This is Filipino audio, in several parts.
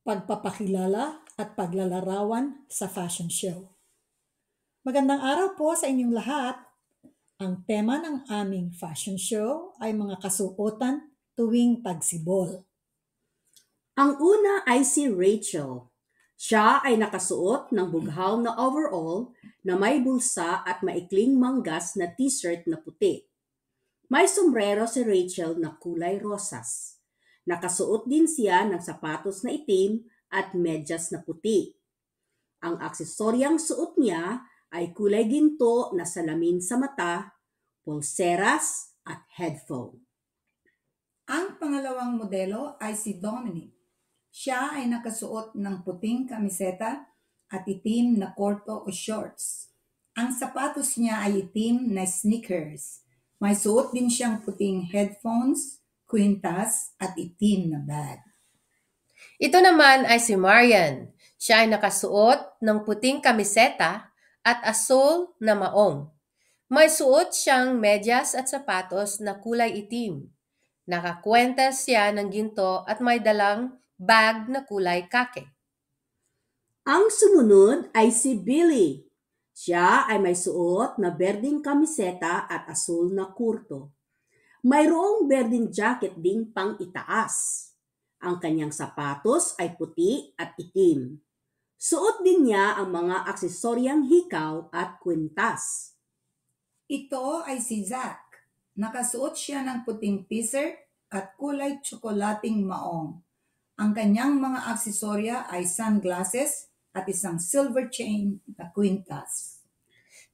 pagpapakilala at paglalarawan sa fashion show. Magandang araw po sa inyong lahat. Ang tema ng aming fashion show ay mga kasuotan tuwing tagsibol. Ang una ay si Rachel. Siya ay nakasuot ng bughaw na overall na may bulsa at maikling manggas na t-shirt na puti. May sombrero si Rachel na kulay rosas. Nakasuot din siya ng sapatos na itim at medyas na puti. Ang aksesoryang suot niya ay kulay ginto na salamin sa mata, pulseras at headphone. Ang pangalawang modelo ay si Dominic. Siya ay nakasuot ng puting kamiseta at itim na korto o shorts. Ang sapatos niya ay itim na sneakers. May suot din siyang puting headphones, kwintas at itim na bag. Ito naman ay si Marian. Siya ay nakasuot ng puting kamiseta at asul na maong. May suot siyang medyas at sapatos na kulay itim. Nakakwenta siya ng ginto at may dalang bag na kulay kake. Ang sumunod ay si Billy. Siya ay may suot na berdeng kamiseta at asul na kurto. Mayroong berdeng jacket ding pang itaas. Ang kanyang sapatos ay puti at itim. Suot din niya ang mga aksesoryang hikaw at kwintas. Ito ay si Zach. Nakasuot siya ng puting t-shirt at kulay tsokolating maong. Ang kanyang mga aksesorya ay sunglasses at isang silver chain na kwintas.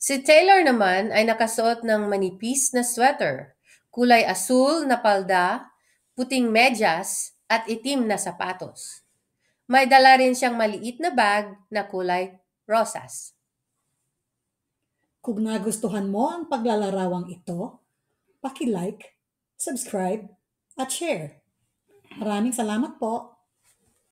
Si Taylor naman ay nakasuot ng manipis na sweater, kulay asul na palda, puting medyas at itim na sapatos. May dala rin siyang maliit na bag na kulay rosas. Kung nagustuhan mo ang paglalarawang ito, paki-like, subscribe, at share. Maraming salamat po.